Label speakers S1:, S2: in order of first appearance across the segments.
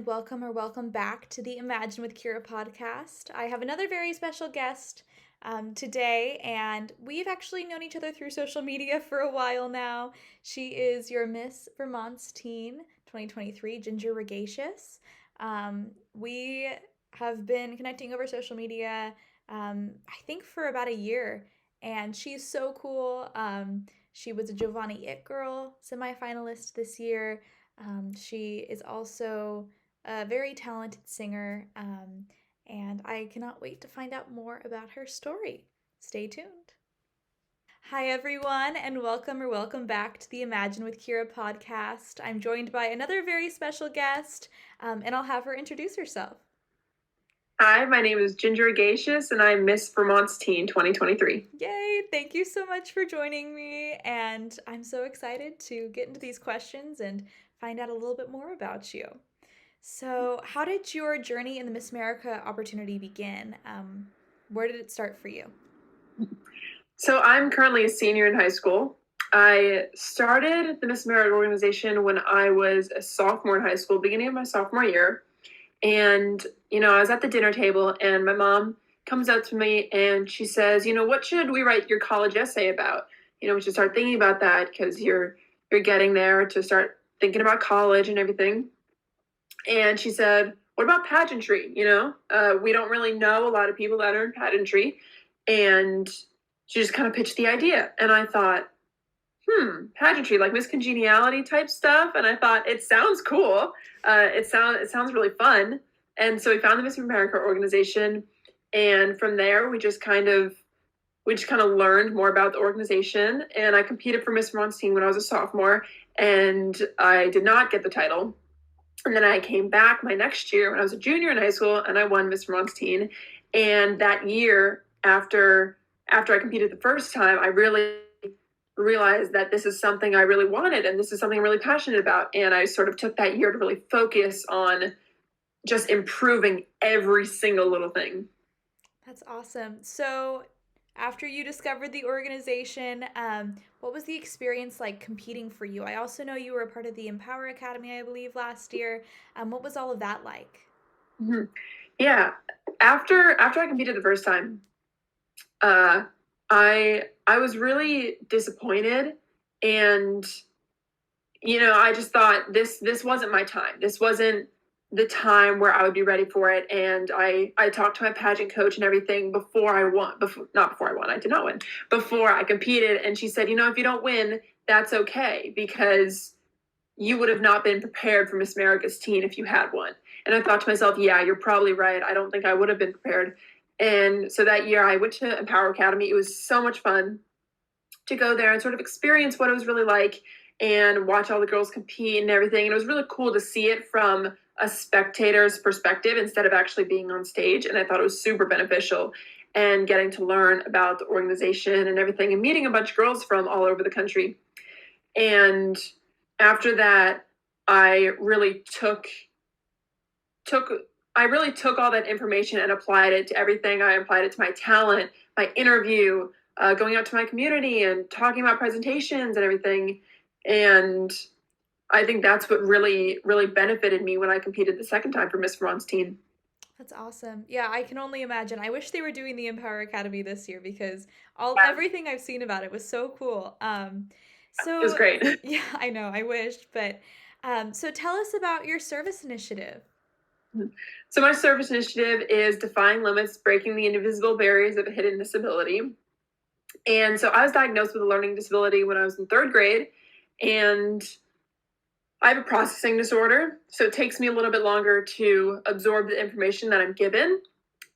S1: and welcome back to the Imagine with Keira podcast. I have another very special guest today, and we've actually known each other through social media for a while now. She is your Miss Vermont's Teen 2023, Ginger Ragaishis. We have been connecting over social media, I think, for about a year, and she's so cool. She was a Jovani It Girl semifinalist this year. She is also a very talented singer, and I cannot wait to find out more about her story. Stay tuned. Hi, everyone, and welcome back to the Imagine with Keira podcast. I'm joined by another very special guest, and I'll have her introduce herself.
S2: Hi, my name is Ginger Ragaishis, and I'm Miss Vermont's Teen 2023.
S1: Yay! Thank you so much for joining me, and I'm so excited to get into these questions and find out a little bit more about you. So, how did your journey in the Miss America opportunity begin? Where did it start for you?
S2: So I'm currently a senior in high school. I started the Miss America organization when I was a sophomore in high school, beginning of my sophomore year. And, I was at the dinner table and my mom comes up to me and she says, what should we write your college essay about? We should start thinking about that because you're getting there to start thinking about college and everything. And she said, what about pageantry? We don't really know a lot of people that are in pageantry. And she just kind of pitched the idea. And I thought, pageantry, like Miss Congeniality type stuff. And I thought, it sounds cool. It sounds really fun. And so we found the Miss America organization. And from there, we just kind of learned more about the organization. And I competed for Miss Vermont's Teen when I was a sophomore. And I did not get the title. And then I came back my next year when I was a junior in high school, and I won Miss Vermont's Teen. And that year, after I competed the first time, I really realized that this is something I really wanted, and this is something I'm really passionate about. And I sort of took that year to really focus on just improving every single little thing.
S1: That's awesome. So after you discovered the organization, what was the experience like competing for you? I also know you were a part of the Empower Academy, I believe, last year. What was all of that like?
S2: Mm-hmm. Yeah. After I competed the first time, I was really disappointed, and I just thought this wasn't my time. This wasn't the time where I would be ready for it. And I talked to my pageant coach and everything before I won. Not before I won. I did not win. Before I competed, and she said, if you don't win, that's okay, because you would have not been prepared for Miss America's Teen if you had won. And I thought to myself, yeah, you're probably right. I don't think I would have been prepared. And so that year I went to Empower Academy. It was so much fun to go there and sort of experience what it was really like and watch all the girls compete and everything. And it was really cool to see it from a spectator's perspective instead of actually being on stage. And I thought it was super beneficial, and getting to learn about the organization and everything, and meeting a bunch of girls from all over the country. And after that, I really took all that information and applied it to everything. I applied it to my talent, my interview, going out to my community and talking about presentations and everything. And I think that's what really, really benefited me when I competed the second time for Miss Vermont's Teen.
S1: That's awesome. Yeah, I can only imagine. I wish they were doing the Empower Academy this year, because everything I've seen about it was so cool. So
S2: it was great.
S1: Yeah, I know. I wished, but so tell us about your service initiative.
S2: So my service initiative is Defying Limits, Breaking the Invisible Barriers of a Hidden Disability. And so I was diagnosed with a learning disability when I was in third grade, and I have a processing disorder. So it takes me a little bit longer to absorb the information that I'm given,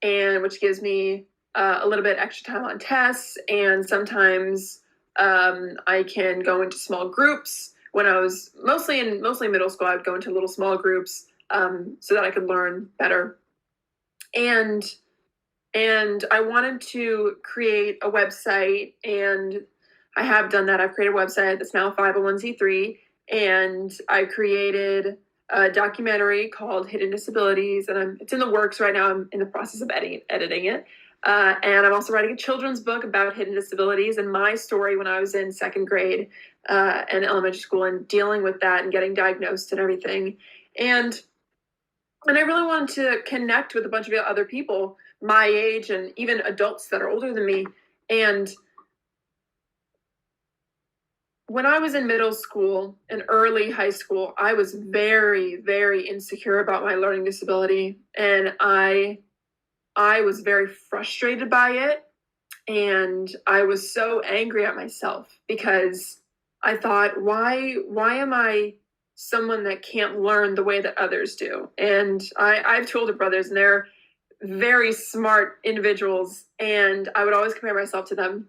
S2: and which gives me a little bit extra time on tests. And sometimes I can go into small groups. When I was mostly middle school, I would go into little small groups so that I could learn better. And I wanted to create a website, and I have done that. I've created a website that's now 501c3, and I created a documentary called Hidden Disabilities, and it's in the works right now. I'm in the process of editing it. And I'm also writing a children's book about hidden disabilities and my story when I was in second grade and elementary school, and dealing with that and getting diagnosed and everything. And And I really wanted to connect with a bunch of other people my age and even adults that are older than me. And when I was in middle school and early high school, I was very, very insecure about my learning disability. And I was very frustrated by it. And I was so angry at myself because I thought, why am I someone that can't learn the way that others do? And I have two older brothers, and they're very smart individuals, and I would always compare myself to them.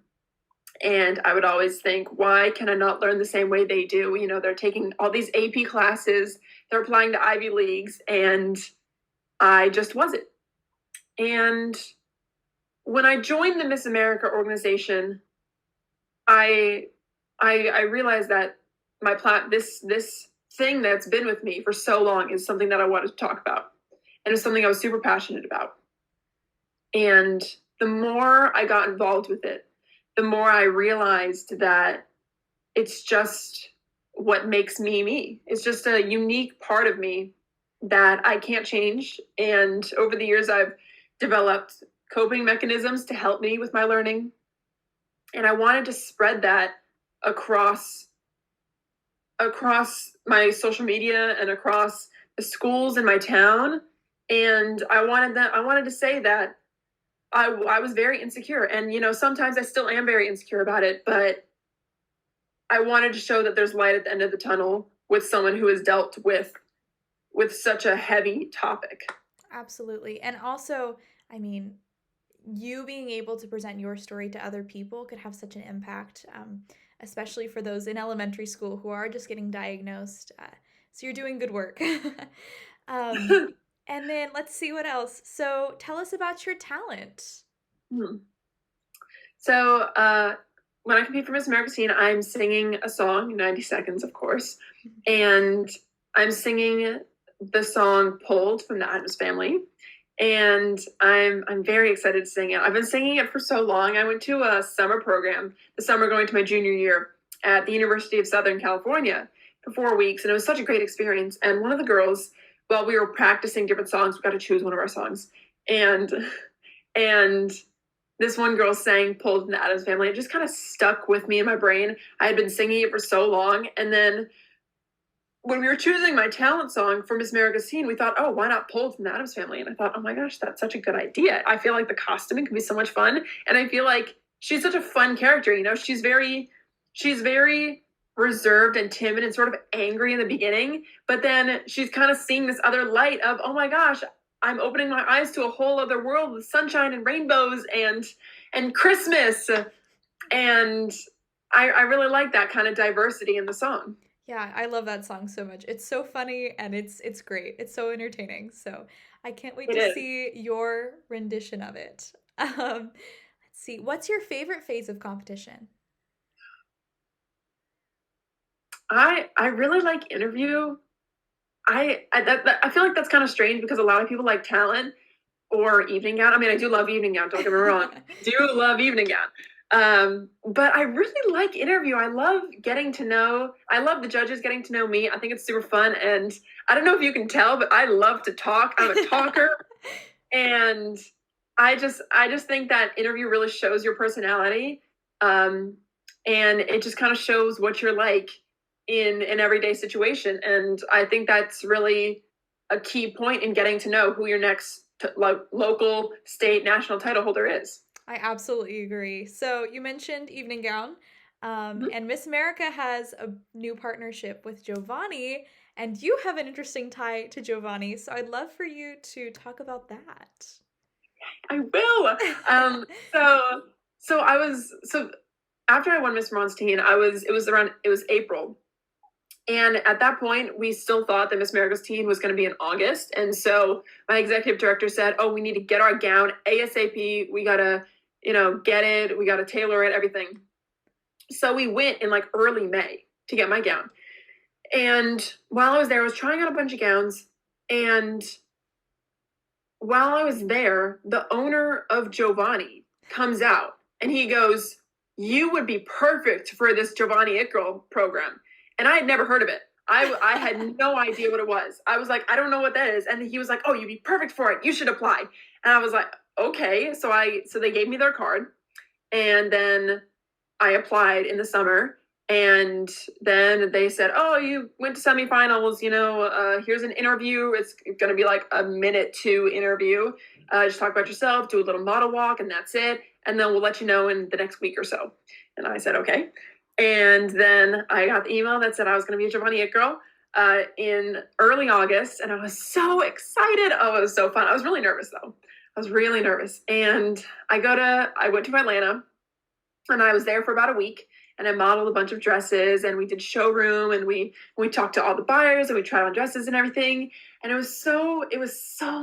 S2: And I would always think, why can I not learn the same way they do? You know, they're taking all these AP classes, they're applying to Ivy Leagues, and I just wasn't. And when I joined the Miss America organization, I realized that this thing that's been with me for so long is something that I wanted to talk about, and it's something I was super passionate about. And the more I got involved with it, the more I realized that it's just what makes me me. It's just a unique part of me that I can't change. And over the years, I've developed coping mechanisms to help me with my learning. And I wanted to spread that across my social media and across the schools in my town. And I wanted to say that I was very insecure, and sometimes I still am very insecure about it, but I wanted to show that there's light at the end of the tunnel with someone who has dealt with such a heavy topic.
S1: Absolutely. And also, I mean, you being able to present your story to other people could have such an impact, especially for those in elementary school who are just getting diagnosed. So you're doing good work. And then let's see what else. So tell us about your talent.
S2: So when I compete for Miss America Teen, I'm singing a song, 90 Seconds, of course. And I'm singing the song Pulled from the Addams Family. And I'm very excited to sing it. I've been singing it for so long. I went to a summer program, the summer going to my junior year at the University of Southern California for 4 weeks. And it was such a great experience. And one of the girls, while we were practicing different songs, we got to choose one of our songs. And this one girl sang Pulled from the Addams Family. It just kind of stuck with me in my brain. I had been singing it for so long. And then when we were choosing my talent song for Miss America's Teen, we thought, oh, why not Pulled from the Addams Family? And I thought, oh my gosh, that's such a good idea. I feel like the costuming could be so much fun. And I feel like she's such a fun character. She's very reserved and timid and sort of angry in the beginning. But then she's kind of seeing this other light of, oh my gosh, I'm opening my eyes to a whole other world with sunshine and rainbows and Christmas. And I really like that kind of diversity in the song.
S1: Yeah, I love that song so much. It's so funny and it's great. It's so entertaining. So I can't wait to see your rendition of it. Let's see. What's your favorite phase of competition?
S2: I really like interview. I feel like that's kind of strange because a lot of people like talent or evening gown. I mean, I do love evening gown. Don't get me wrong. Do love evening gown. But I really like interview. I love the judges getting to know me. I think it's super fun. And I don't know if you can tell, but I love to talk. I'm a talker. And I just think that interview really shows your personality. And it just kind of shows what you're like in an everyday situation. And I think that's really a key point in getting to know who your next local, state, national title holder is.
S1: I absolutely agree. So you mentioned evening gown, and Miss America has a new partnership with Jovani, and you have an interesting tie to Jovani. So I'd love for you to talk about that.
S2: I will. So after I won Miss Vermont's Teen, it was April. And at that point, we still thought that Miss America's Teen was going to be in August. And so my executive director said, oh, we need to get our gown ASAP. We got to, get it. We got to tailor it, everything. So we went in like early May to get my gown. And while I was there, I was trying on a bunch of gowns. And while I was there, the owner of Jovani comes out and he goes, you would be perfect for this Jovani It Girl program. And I had never heard of it. I had no idea what it was. I was like, I don't know what that is. And he was like, oh, you'd be perfect for it. You should apply. And I was like, okay. So they gave me their card, and then I applied in the summer. And then they said, oh, you went to semifinals, here's an interview. It's going to be like a minute 2 interview. Just talk about yourself, do a little model walk, and that's it. And then we'll let you know in the next week or so. And I said, okay. And then I got the email that said I was going to be a Jovani It Girl in early August. And I was so excited. Oh, it was so fun. I was really nervous, though. I was really nervous. And I went to Atlanta, and I was there for about a week. And I modeled a bunch of dresses, and we did showroom, and we talked to all the buyers, and we tried on dresses and everything. And it was so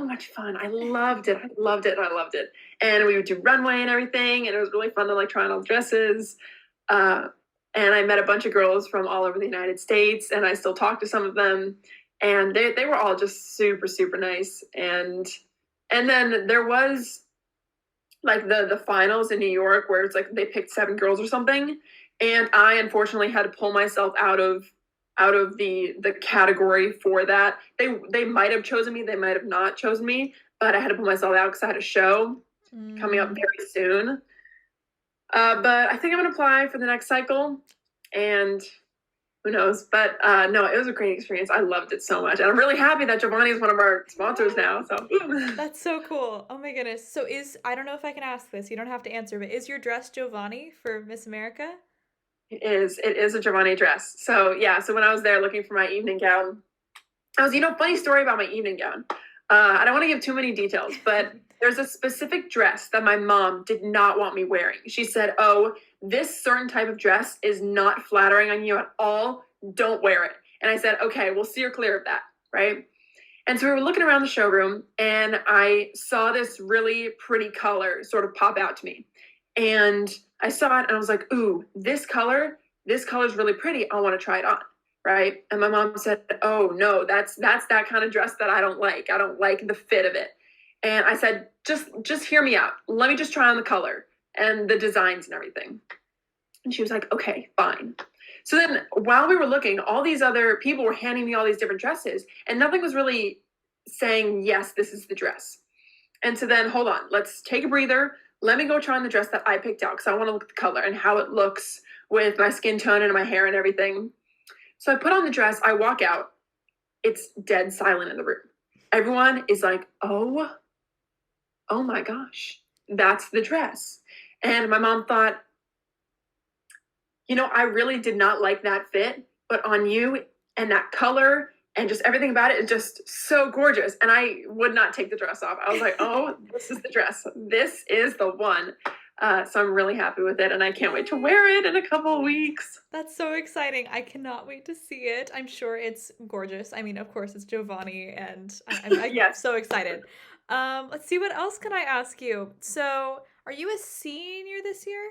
S2: much fun. I loved it. I loved it. I loved it. And we would do runway and everything. And it was really fun to like try on all the dresses. And I met a bunch of girls from all over the United States, and I still talk to some of them. And they were all just super, super nice. And then there was like the finals in New York, where it's like they picked 7 girls or something. And I unfortunately had to pull myself out of the category for that. They might have chosen me, they might have not chosen me, but I had to pull myself out because I had a show coming up very soon. But I think I'm gonna apply for the next cycle, and who knows? But no, it was a great experience. I loved it so much, and I'm really happy that Jovani is one of our sponsors now. So
S1: that's so cool. Oh my goodness. So I don't know if I can ask this. You don't have to answer, but is your dress Jovani for Miss America?
S2: It is a Jovani dress. So yeah, so when I was there looking for my evening gown, funny story about my evening gown. I don't want to give too many details, but there's a specific dress that my mom did not want me wearing. She said, oh, this certain type of dress is not flattering on you at all. Don't wear it. And I said, okay, we'll steer clear of that, right? And so we were looking around the showroom, and I saw this really pretty color sort of pop out to me. And I saw it, and I was like, ooh, this color is really pretty. I want to try it on, right? And my mom said, oh, no, that's that kind of dress that I don't like. I don't like the fit of it. And I said, just hear me out. Let me just try on the color and the designs and everything. And she was like, okay, fine. So then while we were looking, all these other people were handing me all these different dresses, and nothing was really saying, yes, this is the dress. And so then, hold on, let's take a breather. Let me go try on the dress that I picked out, because I want to look at the color and how it looks with my skin tone and my hair and everything. So I put on the dress, I walk out, it's dead silent in the room. Everyone is like, oh my gosh, that's the dress. And my mom thought, I really did not like that fit, but on you and that color and just everything about it is just so gorgeous. And I would not take the dress off. I was like, oh, this is the dress. This is the one. So I'm really happy with it, and I can't wait to wear it in a couple of weeks.
S1: That's so exciting. I cannot wait to see it. I'm sure it's gorgeous. I mean, of course, it's Jovani, and I'm
S2: Yes.
S1: so excited. Let's see, what else can I ask you? So, are you a senior this year?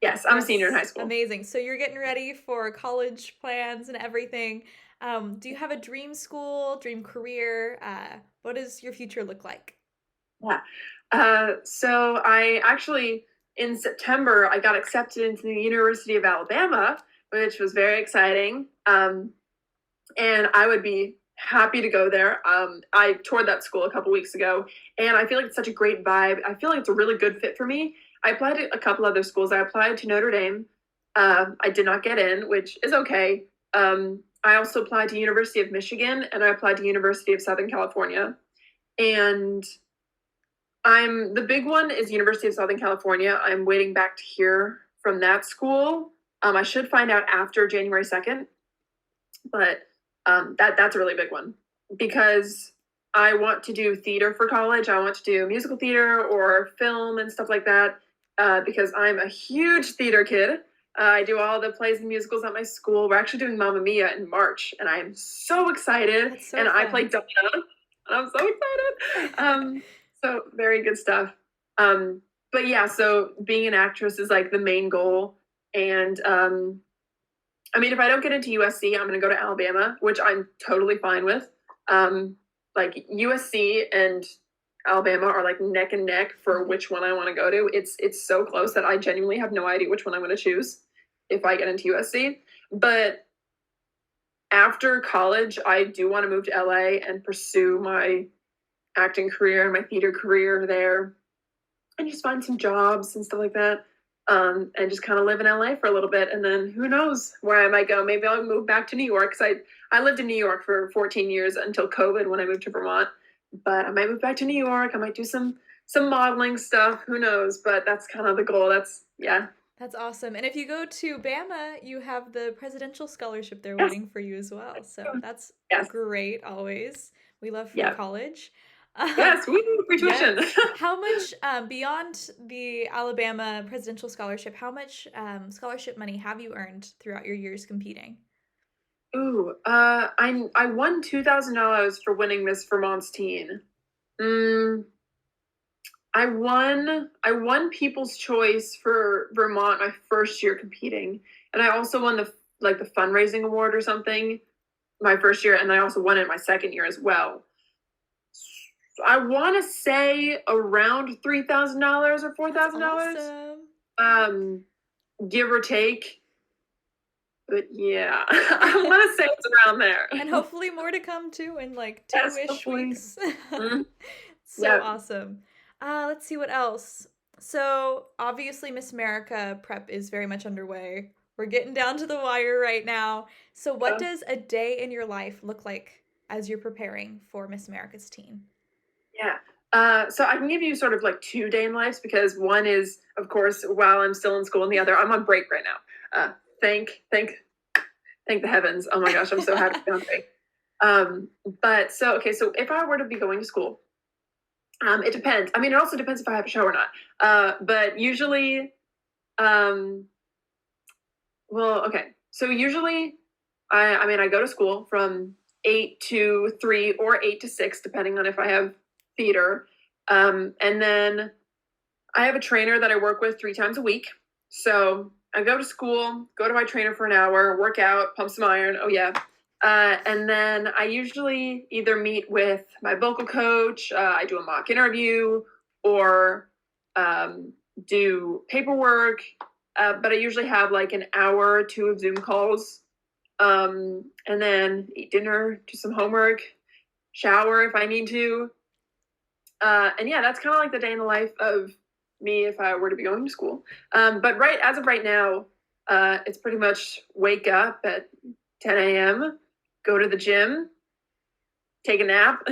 S2: Yes, I'm a senior in high school.
S1: Amazing. So you're getting ready for college plans and everything. Do you have a dream school, dream career? What does your future look like?
S2: Yeah. So I actually, in September, I got accepted into the University of Alabama, which was very exciting. And I would be happy to go there. I toured that school a couple weeks ago, and I feel like it's such a great vibe. I feel like it's a really good fit for me. I applied to a couple other schools. I applied to Notre Dame. I did not get in, which is okay. I also applied to University of Michigan, and I applied to University of Southern California. And the big one is University of Southern California. I'm waiting back to hear from that school. I should find out after January 2nd, but that's a really big one, because I want to do theater for college. I want to do musical theater or film and stuff like that, because I'm a huge theater kid. I do all the plays and musicals at my school. We're actually doing Mamma Mia in March, and I am so excited.
S1: That's so
S2: and
S1: fun.
S2: I play Donna, and I'm so excited. So very good stuff. But yeah, so being an actress is like the main goal. And I mean, if I don't get into USC, I'm going to go to Alabama, which I'm totally fine with. Like USC and Alabama are like neck and neck for which one I want to go to. It's so close that I genuinely have no idea which one I'm going to choose if I get into USC. But after college, I do want to move to LA and pursue my acting career and my theater career there and just find some jobs and stuff like that. And just kind of live in LA for a little bit. And then who knows where I might go. Maybe I'll move back to New York because I lived in New York for 14 years until COVID when I moved to Vermont. But I might move back to New York. I might do some modeling stuff. Who knows? But that's kind of the goal.
S1: That's awesome. And if you go to Bama, you have the presidential scholarship there waiting for you as well. So that's great always. We love free college.
S2: Yes, we need free tuition.
S1: Yes. How much, beyond the Alabama presidential scholarship, how much scholarship money have you earned throughout your years competing?
S2: Ooh, I won $2,000 for winning Miss Vermont's teen. I won People's Choice for Vermont my first year competing, and I also won the fundraising award or something my first year, and I also won it my second year as well. I want to say around $3,000 or $4,000,
S1: awesome.
S2: Give or take. But yeah, I want to say it's around there.
S1: And hopefully more to come too in like 2-ish weeks.
S2: Mm-hmm.
S1: So awesome. Let's see what else. So obviously Miss America prep is very much underway. We're getting down to the wire right now. So what does a day in your life look like as you're preparing for Miss America's teen?
S2: Yeah. So I can give you sort of like 2 day in lives because one is, of course, while I'm still in school, and the other, I'm on break right now. Thank the heavens. Oh my gosh, I'm so happy to be on break. So if I were to be going to school, it depends. I mean, it also depends if I have a show or not. But usually, so usually I go to school from 8 to 3 or 8 to 6, depending on if I have theater. And then I have a trainer that I work with 3 times a week. So I go to school, go to my trainer for an hour, work out, pump some iron. Oh yeah. And then I usually either meet with my vocal coach, I do a mock interview, or do paperwork. But I usually have like an hour or 2 of Zoom calls. And then eat dinner, do some homework, shower if I need to. And yeah, that's kind of like the day in the life of me if I were to be going to school. But as of right now, it's pretty much wake up at 10 a.m., go to the gym, take a nap,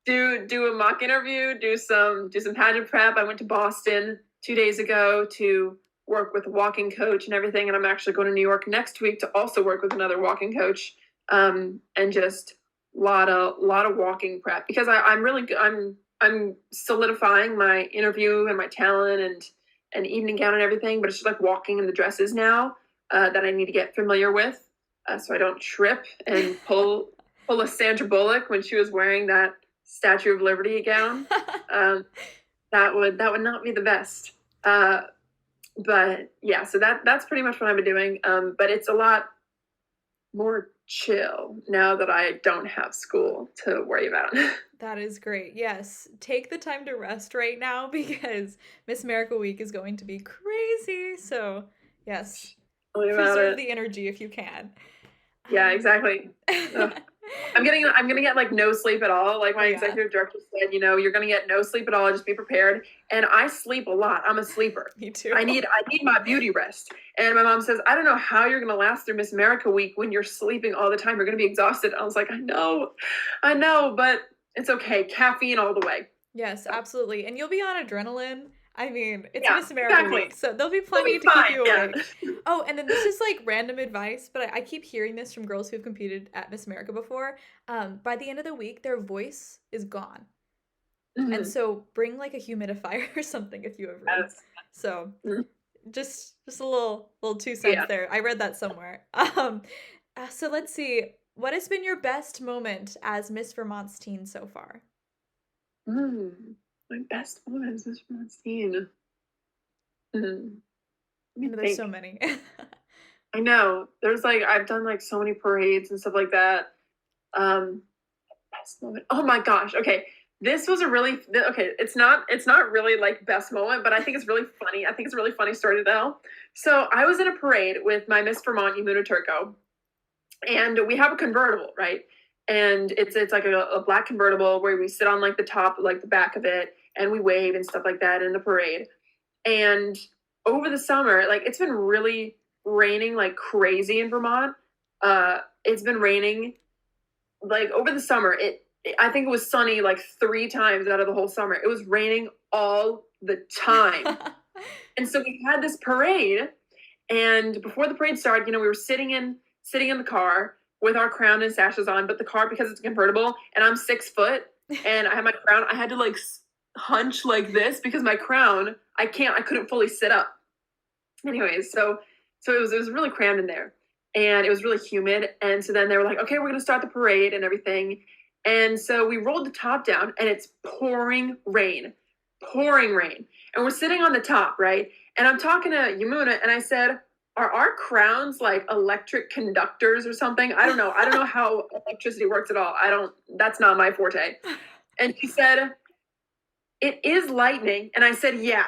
S2: do a mock interview, do some pageant prep. I went to Boston 2 days ago to work with a walking coach and everything, and I'm actually going to New York next week to also work with another walking coach, and just a lot of walking prep because I'm really good. I'm solidifying my interview and my talent and evening gown and everything, but it's just like walking in the dresses now that I need to get familiar with, so I don't trip and pull a Sandra Bullock when she was wearing that Statue of Liberty gown. That would not be the best. But yeah, so that's pretty much what I've been doing. But it's a lot more chill now that I don't have school to worry about.
S1: That is great. Yes. Take the time to rest right now because Miss America Week is going to be crazy. So yes, preserve the energy if you can.
S2: Yeah, exactly. I'm gonna get like no sleep at all. Like my executive director said, you're gonna get no sleep at all. Just be prepared. And I sleep a lot. I'm a sleeper.
S1: Me too.
S2: I need my beauty rest. And my mom says, I don't know how you're gonna last through Miss America Week when you're sleeping all the time. You're gonna be exhausted. I was like, I know, but it's okay. Caffeine all the way.
S1: Yes, absolutely. And you'll be on adrenaline. I mean, it's Miss America Week, so there'll be plenty to keep you awake. Oh, and then this is like random advice, but I keep hearing this from girls who've competed at Miss America before. By the end of the week, their voice is gone. Mm-hmm. And so bring like a humidifier or something if you ever. Yes. So just a little 2 cents there. I read that somewhere. So let's see. What has been your best moment as Miss Vermont's teen so far?
S2: My best moment is Miss Vermont's teen.
S1: There's so many.
S2: I know. There's like I've done like so many parades and stuff like that. Best moment. Oh my gosh. Okay. This was it's not really like best moment, but I think it's really funny. I think it's a really funny story to tell. So I was in a parade with my Miss Vermont Yamuna Turco, And we have a convertible, right? And it's like a black convertible where we sit on like the top, like the back of it, and we wave and stuff like that in the parade. And over the summer, like it's been really raining like crazy in Vermont. It's been raining like over the summer. I think it was sunny like 3 times out of the whole summer. It was raining all the time. And so we had this parade, and before the parade started, we were sitting in the car with our crown and sashes on, but the car, because it's a convertible and I'm 6 foot and I have my crown, I had to like hunch like this because my crown, I couldn't fully sit up. Anyways, so it was really crammed in there, and it was really humid. And so then they were like, okay, we're gonna start the parade and everything. And so we rolled the top down, and it's pouring rain. And we're sitting on the top, right? And I'm talking to Yamuna, and I said, are our crowns like electric conductors or something? I don't know. I don't know how electricity works at all. That's not my forte. And she said, it is lightning. And I said, yeah,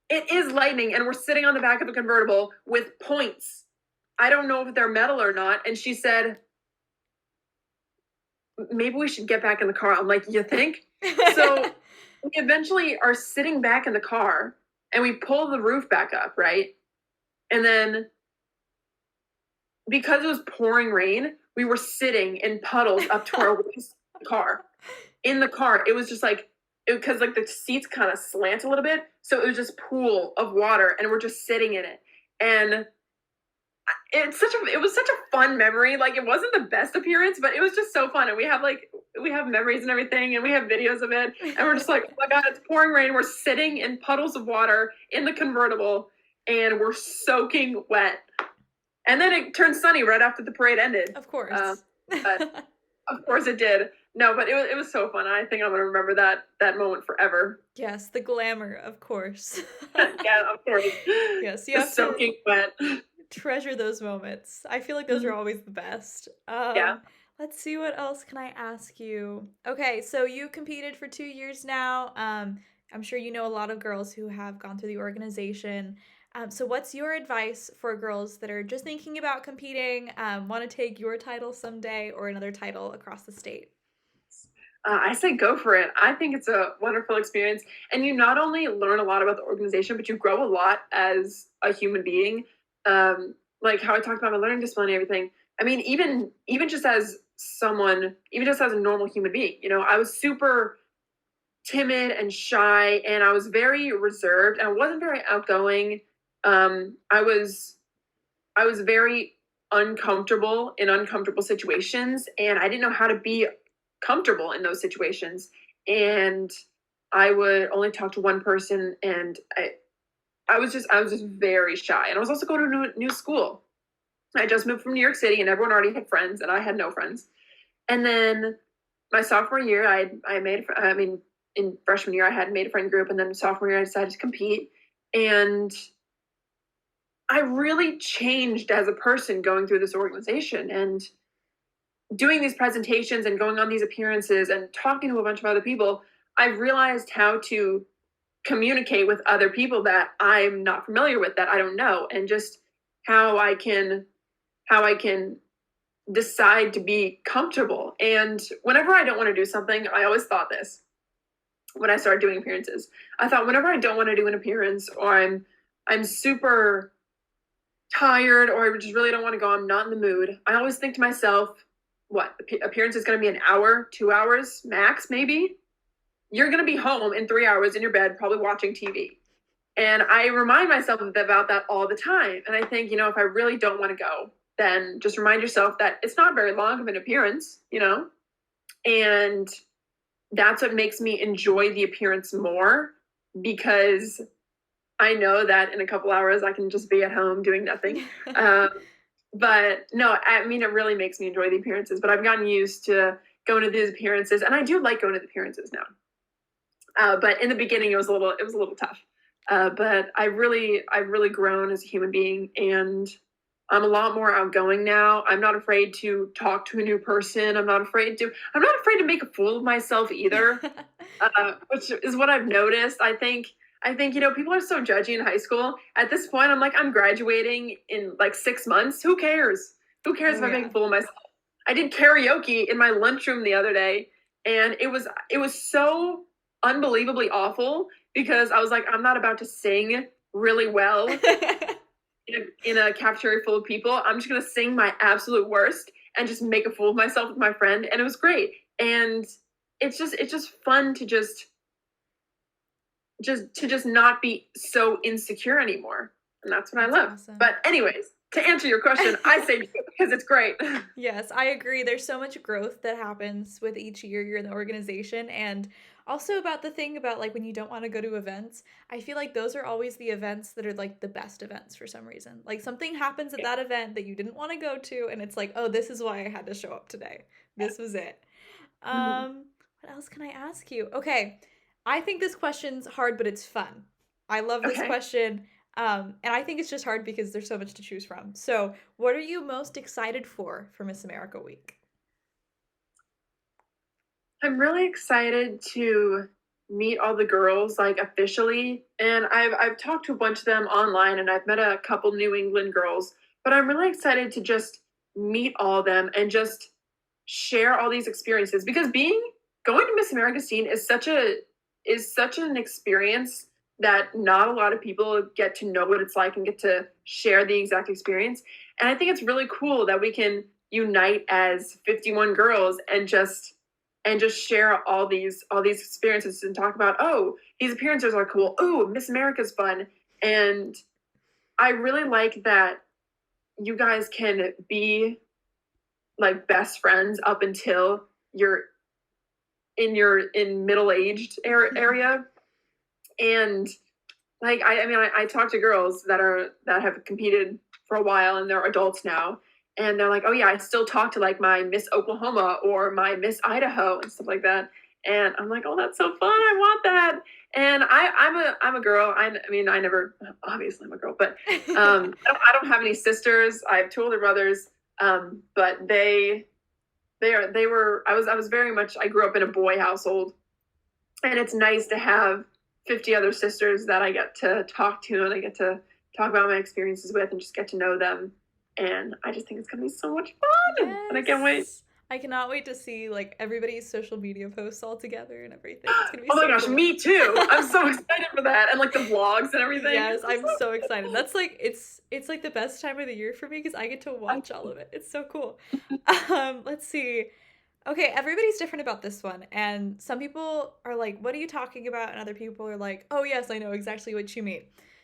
S2: it is lightning. And we're sitting on the back of a convertible with points. I don't know if they're metal or not. And she said, maybe we should get back in the car. I'm like, you think? So we eventually are sitting back in the car, and we pull the roof back up, right? And then because it was pouring rain, we were sitting in puddles up to our waist in the car. It was just like, because like the seats kind of slant a little bit, so it was just pool of water, and we're just sitting in it. And it was such a fun memory. Like, it wasn't the best appearance, but it was just so fun. And we have memories and everything, and we have videos of it, and we're just like, oh my god, it's pouring rain, we're sitting in puddles of water in the convertible, and we're soaking wet. And then it turned sunny right after the parade ended.
S1: Of course.
S2: But of course it did. No, but it was so fun. I think I'm going to remember that moment forever.
S1: Yes, the glamour, of course.
S2: Yeah, of course.
S1: Yes, you have
S2: soaking wet.
S1: Treasure those moments. I feel like those are always the best.
S2: Yeah.
S1: Let's see, what else can I ask you? Okay, so you competed for 2 years now. I'm sure you know a lot of girls who have gone through the organization. So what's your advice for girls that are just thinking about competing, want to take your title someday or another title across the state?
S2: I say go for it. I think it's a wonderful experience. And you not only learn a lot about the organization, but you grow a lot as a human being. Like how I talked about my learning disability and everything. I mean, even just as someone, even just as a normal human being, I was super timid and shy, and I was very reserved, and I wasn't very outgoing. I was very uncomfortable in uncomfortable situations, and I didn't know how to be comfortable in those situations. And I would only talk to one person, and I was just very shy. And I was also going to a new school. I just moved from New York City, and everyone already had friends, and I had no friends. And then my sophomore year, in freshman year, I had made a friend group, and then sophomore year, I decided to compete. And I really changed as a person going through this organization and doing these presentations and going on these appearances and talking to a bunch of other people. I realized how to communicate with other people that I'm not familiar with, that I don't know, and just how I can decide to be comfortable. And whenever I don't want to do something, I always thought this when I started doing appearances. I thought, whenever I don't want to do an appearance, or I'm super tired, or I just really don't want to go, I'm not in the mood, I always think to myself, what, the appearance is going to be an hour, 2 hours max, maybe? You're going to be home in 3 hours in your bed, probably watching TV. And I remind myself about that all the time. And I think, if I really don't want to go, then just remind yourself that it's not very long of an appearance, and that's what makes me enjoy the appearance more, because I know that in a couple hours I can just be at home doing nothing. But no, I mean, it really makes me enjoy the appearances, but I've gotten used to going to these appearances, and I do like going to the appearances now. But in the beginning, it was a little tough. But I've really grown as a human being, and I'm a lot more outgoing now. I'm not afraid to talk to a new person. I'm not afraid to make a fool of myself either, which is what I've noticed. I think, people are so judgy in high school. At this point, I'm like, I'm graduating in like 6 months. Who cares? Who cares
S1: Oh
S2: if I make
S1: yeah.
S2: a fool of myself? I did karaoke in my lunchroom the other day, and it was so unbelievably awful because I was like, I'm not about to sing really well in a cafeteria full of people. I'm just gonna sing my absolute worst and just make a fool of myself with my friend, and it was great. And it's just fun to just not be so insecure anymore, and that's what I
S1: That's
S2: love.
S1: awesome.
S2: But anyways, to answer your question, I say do it because it's great.
S1: Yes, I agree. There's so much growth that happens with each year you're in the organization. And also about the thing about like when you don't want to go to events, I feel like those are always the events that are like the best events for some reason. Like something happens at that event that you didn't want to go to, and it's like, oh, this is why I had to show up today. This was it.
S2: Mhm.
S1: What else can I ask you? Okay, I think this question's hard, but it's fun. I love this
S2: Okay.
S1: question. And I think it's just hard because there's so much to choose from. So, what are you most excited for Miss America Week?
S2: I'm really excited to meet all the girls like officially, and I've talked to a bunch of them online, and I've met a couple New England girls, but I'm really excited to just meet all of them and just share all these experiences because being going to Miss America scene is such an experience that not a lot of people get to know what it's like and get to share the exact experience. And I think it's really cool that we can unite as 51 girls and just share all these experiences and talk about, oh, these appearances are cool, oh, Miss America's fun. And I really like that you guys can be like best friends up until you're in middle aged area. And like I talk to girls that have competed for a while and they're adults now, and they're like, oh yeah, I still talk to like my Miss Oklahoma or my Miss Idaho and stuff like that. And I'm like, oh, that's so fun, I want that. And I'm a girl. I mean, I never, obviously I'm a girl, but I don't have any sisters. I have two older brothers, but they were. I was very much. I grew up in a boy household, and it's nice to have 50 other sisters that I get to talk to and I get to talk about my experiences with and just get to know them. And I just think it's gonna be so much fun, and I can't wait.
S1: Yes. I cannot wait to see like everybody's social media posts all together and everything. It's gonna be
S2: Oh my
S1: so
S2: gosh,
S1: cool.
S2: me too. I'm so excited for that, and like the vlogs and everything.
S1: Yes,
S2: I'm
S1: I'm
S2: so
S1: so excited. That's like it's like the best time of the year for me because I get to watch all
S2: excited.
S1: of it. It's so cool. Let's see. Okay, everybody's different about this one, and some people are like, "What are you talking about?" and other people are like, "Oh yes, I know exactly what you mean."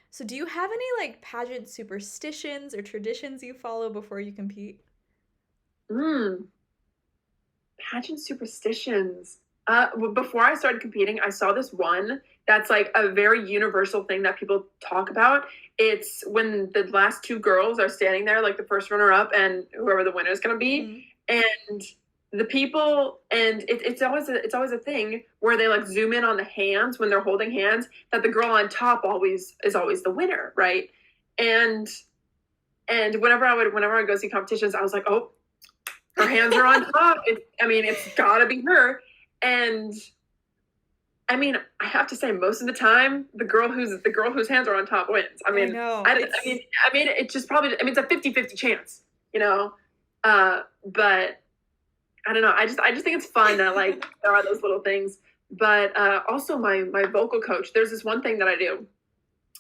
S1: So, do you have any like pageant superstitions or traditions you follow before you compete?
S2: Mm, pageant superstitions. Before I started competing, I saw this one that's like a very universal thing that people talk about. It's when the last two girls are standing there, like the first runner up and whoever the winner is going to be,
S1: Hmm.
S2: and the people, and it's always a thing where they like zoom in on the hands when they're holding hands. That the girl on top always is always the winner, right? And and whenever I go see competitions, I was like, oh, her hands are on top. It's gotta be her. And I mean, I have to say, most of the time, the girl whose hands are on top wins. I
S1: I
S2: mean,
S1: know.
S2: I, I mean, it's just probably. I mean, it's a 50-50 chance, you know. But I don't know. I just think it's fun that like there are those little things. But also, my vocal coach. There's this one thing that I do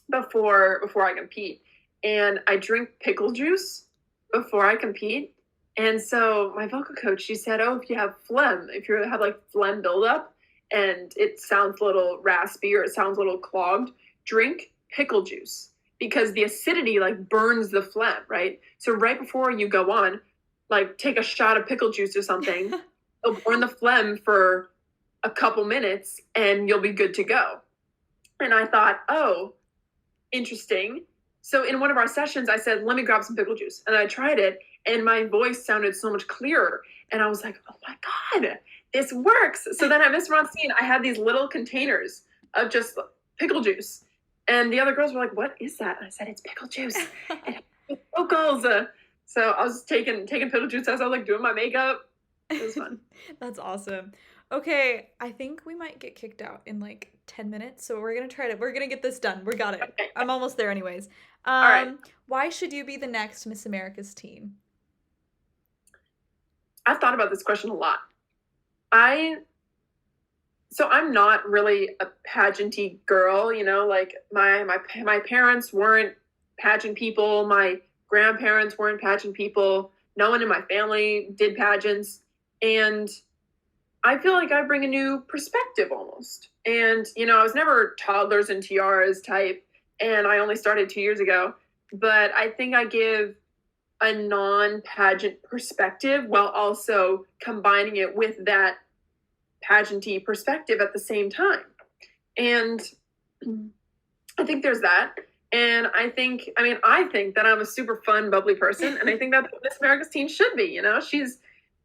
S2: before I compete, and I drink pickle juice before I compete. And so my vocal coach, she said, "Oh, if you have phlegm, if you have like phlegm buildup, and it sounds a little raspy or it sounds a little clogged, drink pickle juice because the acidity like burns the phlegm, right? So right before you go on, like take a shot of pickle juice or something. It'll burn the phlegm for a couple minutes, and you'll be good to go." And I thought, oh, interesting. So in one of our sessions, I said, let me grab some pickle juice. And I tried it, and my voice sounded so much clearer. And I was like, oh my God, this works. So then at Miss Ronstein, I had these little containers of just pickle juice. And the other girls were like, what is that? And I said, it's pickle juice. And it's vocals. So I was taking pickle juice as I was like doing my makeup. It was fun.
S1: That's awesome. Okay, I think we might get kicked out in like 10 minutes, so we're gonna get this done. We got it.
S2: Okay.
S1: I'm almost there anyways.
S2: All right.
S1: Why should you be the next Miss America's teen?
S2: I've thought about this question a lot. I so I'm not really a pageanty girl, like my parents weren't pageant people, my grandparents weren't pageant people, no one in my family did pageants, and I feel like I bring a new perspective almost. And I was never toddlers and tiaras type, and I only started 2 years ago, but I think I give a non-pageant perspective while also combining it with that pageanty perspective at the same time. And I think there's that. And I think that I'm a super fun, bubbly person. And I think that's what Miss America's Teen should be.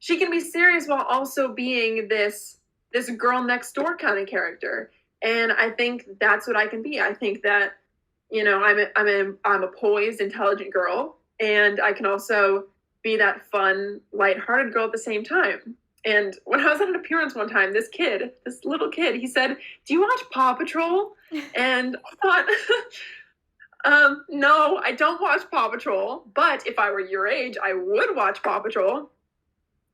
S2: She can be serious while also being this girl next door kind of character. And I think that's what I can be. I think that, I'm a poised, intelligent girl. And I can also be that fun, lighthearted girl at the same time. And when I was at an appearance one time, this little kid, he said, "Do you watch Paw Patrol?" And I thought, no, I don't watch Paw Patrol, but if I were your age, I would watch Paw Patrol.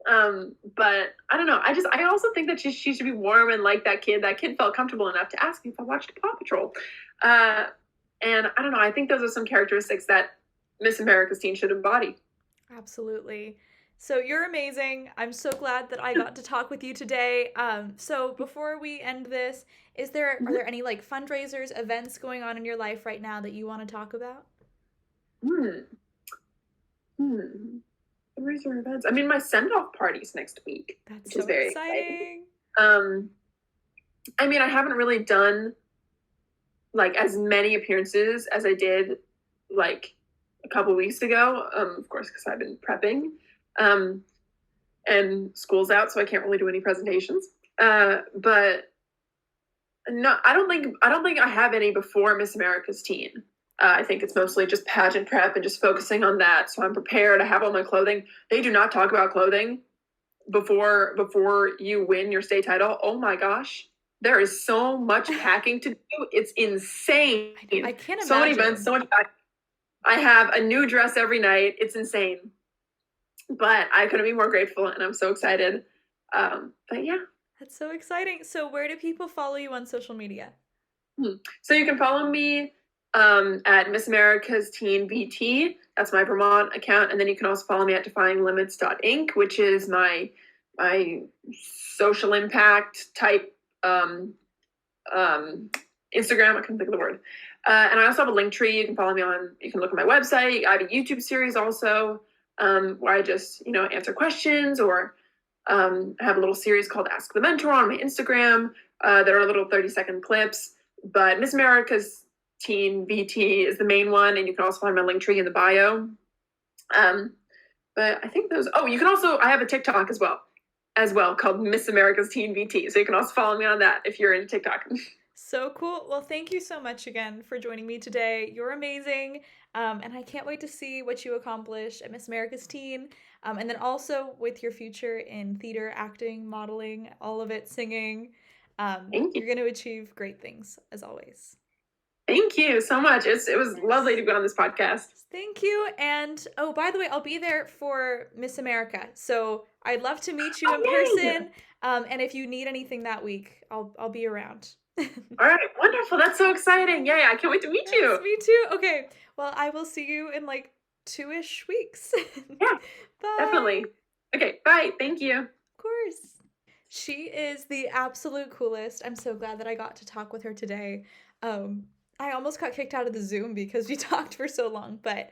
S2: But I don't know. I also think that she should be warm and like that kid. That kid felt comfortable enough to ask me if I watched Paw Patrol. And I don't know. I think those are some characteristics that Miss America's Teen should embody.
S1: Absolutely. So you're amazing. I'm so glad that I got to talk with you today. So before we end this, are there any like fundraisers, events going on in your life right now that you want to talk about?
S2: Fundraiser events. I mean, my send-off party's next week.
S1: That's
S2: which
S1: so
S2: is very
S1: exciting.
S2: I mean, I haven't really done like as many appearances as I did like a couple weeks ago. Of course, because I've been prepping. And school's out, so I can't really do any presentations. But no, I don't think I have any before Miss America's Teen. I think it's mostly just pageant prep and just focusing on that. So I'm prepared. I have all my clothing. They do not talk about clothing before you win your state title. Oh my gosh. There is so much packing to do. It's insane.
S1: I can't imagine.
S2: So many events, so much packing. I have a new dress every night. It's insane. But I couldn't be more grateful, and I'm so excited. But yeah.
S1: That's so exciting. So where do people follow you on social media?
S2: So you can follow me at Miss America's Teen VT. That's my Vermont account. And then you can also follow me at defyinglimits.inc, which is my social impact type Instagram. I couldn't think of the word. And I also have a link tree. You can follow me on. You can look at my website. I have a YouTube series also where I just answer questions, or I have a little series called Ask the Mentor on my Instagram that are little 30-second clips. But Miss America's Teen VT is the main one, and you can also find my link tree in the bio. But I think those. Oh, you can also. I have a TikTok as well called Miss America's Teen VT. So you can also follow me on that if you're into TikTok.
S1: So cool. Well, thank you so much again for joining me today. You're amazing. And I can't wait to see what you accomplish at Miss America's Teen. And then also with your future in theater, acting, modeling, all of it, singing. You're going to achieve great things, as always.
S2: Thank you so much. It was lovely to be on this podcast.
S1: Thank you. And oh, by the way, I'll be there for Miss America. So I'd love to meet you in person. And if you need anything that week, I'll be around.
S2: All right, wonderful. That's so exciting. Yeah, I can't wait to meet you.
S1: Yes, me too. Okay, well, I will see you in like 2-ish weeks.
S2: Yeah,
S1: bye.
S2: Definitely. Okay, bye. Thank you.
S1: Of course. She is the absolute coolest. I'm so glad that I got to talk with her today. I almost got kicked out of the Zoom because we talked for so long, but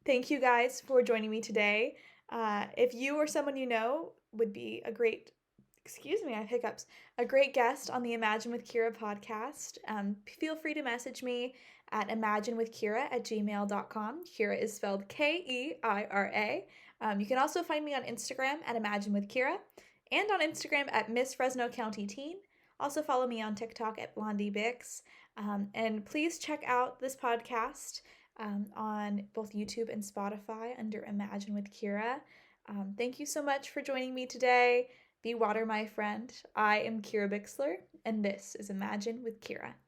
S1: thank you guys for joining me today. If you or someone you know would be a great I have hiccups. A great guest on the Imagine with Keira podcast. Feel free to message me at imaginewithkeira@gmail.com. Keira is spelled Keira. You can also find me on Instagram at Imagine with Keira and on Instagram at Miss Fresno County Teen. Also follow me on TikTok at Blondie Bix. And please check out this podcast on both YouTube and Spotify under Imagine with Keira. Thank you so much for joining me today. Be water, my friend. I am Keira Bixler, and this is Imagine with Keira.